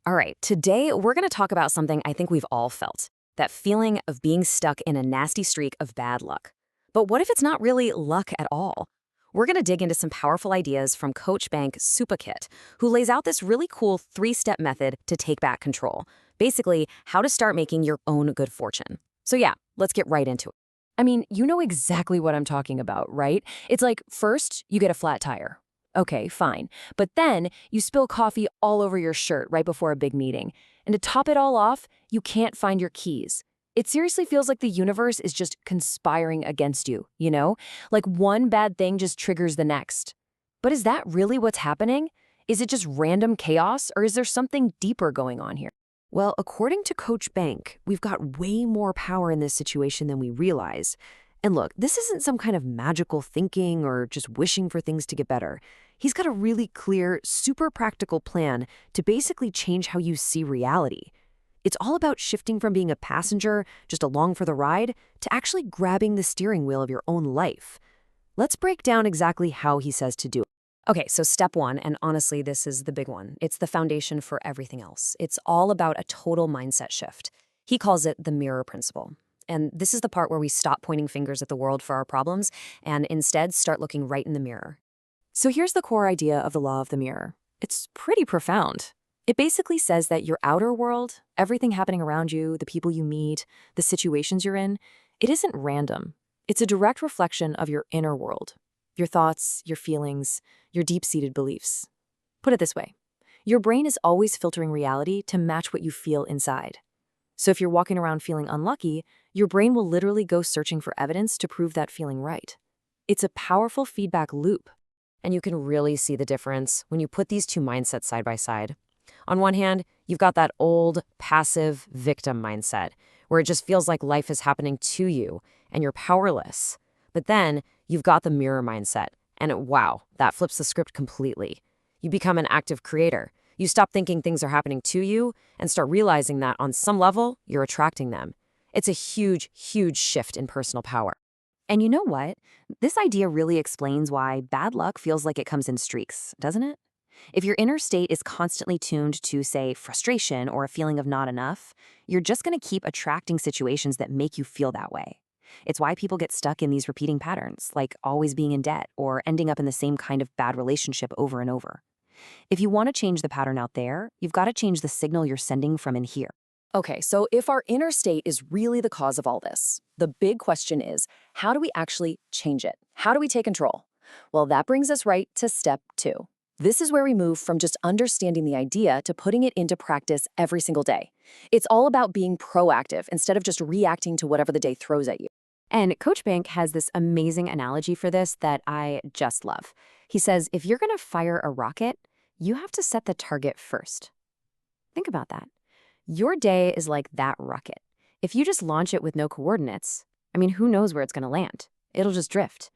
All right, today we're going to talk about something I think we've all felt, that feeling of being stuck in a nasty streak of bad luck. But what if it's not really luck at all? We're going to dig into some powerful ideas from Coach Bank Superit, who lays out this really cool three-step method to take back control. Basically, how to start making your own good fortune. So yeah, let's get right into it. I mean, you know exactly what I'm talking about, right? It's like first, you get a flat tire. Okay, fine. But then you spill coffee all over your shirt right before a big meeting. And to top it all off, you can't find your keys. It seriously feels like the universe is just conspiring against you, you know? Like one bad thing just triggers the next. But is that really what's happening? Is it just random chaos, or is there something deeper going on here? Well, according to Coach Bank, we've got way more power in this situation than we realize. And look, this isn't some kind of magical thinking or just wishing for things to get better. He's got a really clear, super practical plan to basically change how you see reality. It's all about shifting from being a passenger, just along for the ride, to actually grabbing the steering wheel of your own life. Let's break down exactly how he says to do it. Okay, so step one, and honestly, this is the big one. It's the foundation for everything else. It's all about a total mindset shift. He calls it the mirror principle. And this is the part where we stop pointing fingers at the world for our problems and instead start looking right in the mirror. So here's the core idea of the law of the mirror. It's pretty profound. It basically says that your outer world, everything happening around you, the people you meet, the situations you're in, it isn't random. It's a direct reflection of your inner world, your thoughts, your feelings, your deep-seated beliefs. Put it this way, your brain is always filtering reality to match what you feel inside. So if you're walking around feeling unlucky, your brain will literally go searching for evidence to prove that feeling right. It's a powerful feedback loop. And you can really see the difference when you put these two mindsets side by side. On one hand, you've got that old, passive victim mindset, where it just feels like life is happening to you and you're powerless. But then you've got the mirror mindset, and wow, that flips the script completely. You become an active creator. You stop thinking things are happening to you and start realizing that on some level, you're attracting them. It's a huge, huge shift in personal power. And you know what? This idea really explains why bad luck feels like it comes in streaks, doesn't it? If your inner state is constantly tuned to, say, frustration or a feeling of not enough, you're just going to keep attracting situations that make you feel that way. It's why people get stuck in these repeating patterns, like always being in debt or ending up in the same kind of bad relationship over and over. If you want to change the pattern out there, you've got to change the signal you're sending from in here. Okay, so if our inner state is really the cause of all this, the big question is, how do we actually change it? How do we take control? Well, that brings us right to step two. This is where we move from just understanding the idea to putting it into practice every single day. It's all about being proactive instead of just reacting to whatever the day throws at you. And Coach Bank has this amazing analogy for this that I just love. He says, if you're going to fire a rocket, you have to set the target first. Think about that. Your day is like that rocket. If you just launch it with no coordinates, who knows where it's going to land? It'll just drift.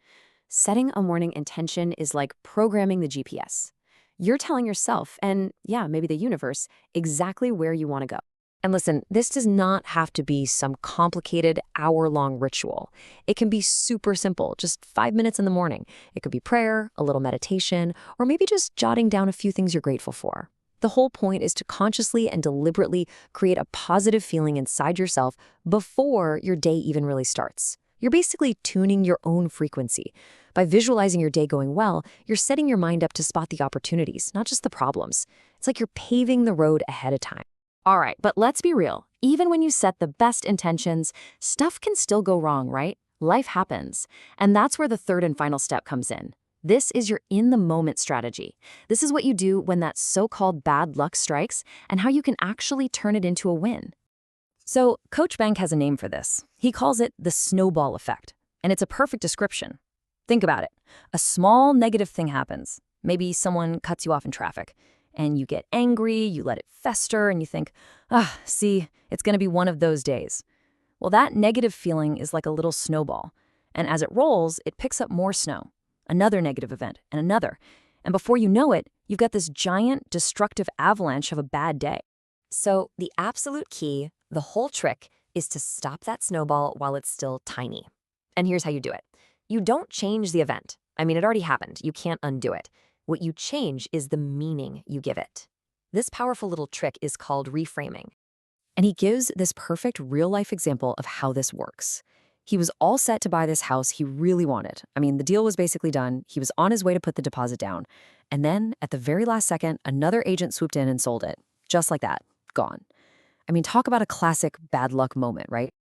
Setting a morning intention is like programming the GPS. You're telling yourself, and yeah, maybe the universe, exactly where you want to go. And listen, this does not have to be some complicated hour-long ritual. It can be super simple, just 5 minutes in the morning. It could be prayer, a little meditation, or maybe just jotting down a few things you're grateful for. The whole point is to consciously and deliberately create a positive feeling inside yourself before your day even really starts. You're basically tuning your own frequency. By visualizing your day going well, you're setting your mind up to spot the opportunities, not just the problems. It's like you're paving the road ahead of time. All right, but let's be real. Even when you set the best intentions, stuff can still go wrong, right? Life happens. And that's where the third and final step comes in. This is your in-the-moment strategy. This is what you do when that so-called bad luck strikes and how you can actually turn it into a win. So Coach Bank has a name for this. He calls it the snowball effect, and it's a perfect description. Think about it. A small negative thing happens. Maybe someone cuts you off in traffic, and you get angry, you let it fester, and you think, see, it's going to be one of those days. Well, that negative feeling is like a little snowball, and as it rolls, it picks up more snow. Another negative event, and another. And before you know it, you've got this giant, destructive avalanche of a bad day. So the absolute key, the whole trick, is to stop that snowball while it's still tiny. And here's how you do it. You don't change the event. It already happened. You can't undo it. What you change is the meaning you give it. This powerful little trick is called reframing. And he gives this perfect real-life example of how this works. He was all set to buy this house he really wanted. I mean, the deal was basically done. He was on his way to put the deposit down. And then, at the very last second, another agent swooped in and sold it. Just like that. Gone. I mean, talk about a classic bad luck moment, right?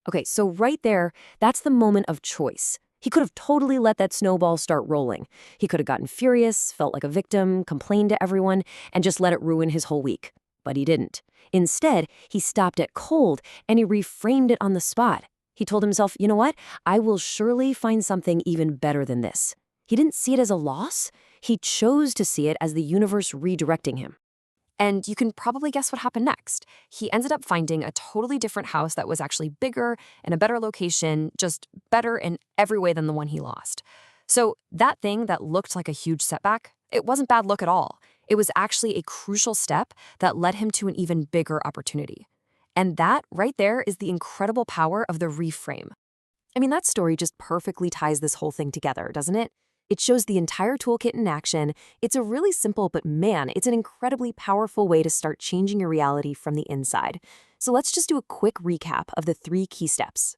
Okay, so right there, that's the moment of choice. He could have totally let that snowball start rolling. He could have gotten furious, felt like a victim, complained to everyone, and just let it ruin his whole week. But he didn't. Instead, he stopped it cold and he reframed it on the spot. He told himself, you know what? I will surely find something even better than this. He didn't see it as a loss. He chose to see it as the universe redirecting him. And you can probably guess what happened next. He ended up finding a totally different house that was actually bigger and a better location, just better in every way than the one he lost. So that thing that looked like a huge setback, it wasn't bad luck at all. It was actually a crucial step that led him to an even bigger opportunity. And that right there is the incredible power of the reframe. I mean, that story just perfectly ties this whole thing together, doesn't it? It shows the entire toolkit in action. It's a really simple, but man, it's an incredibly powerful way to start changing your reality from the inside. So let's just do a quick recap of the 3 key steps.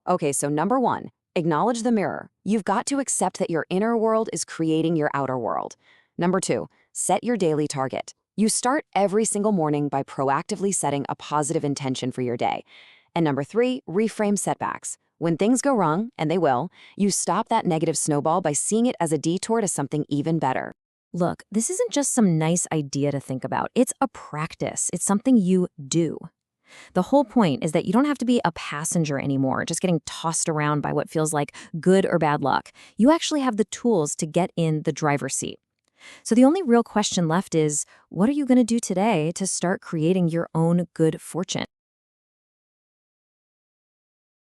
Okay, so number 1, acknowledge the mirror. You've got to accept that your inner world is creating your outer world. Number 2, set your daily target. You start every single morning by proactively setting a positive intention for your day. And number 3, reframe setbacks. When things go wrong, and they will, you stop that negative snowball by seeing it as a detour to something even better. Look, this isn't just some nice idea to think about. It's a practice. It's something you do. The whole point is that you don't have to be a passenger anymore, just getting tossed around by what feels like good or bad luck. You actually have the tools to get in the driver's seat. So the only real question left is, what are you going to do today to start creating your own good fortune?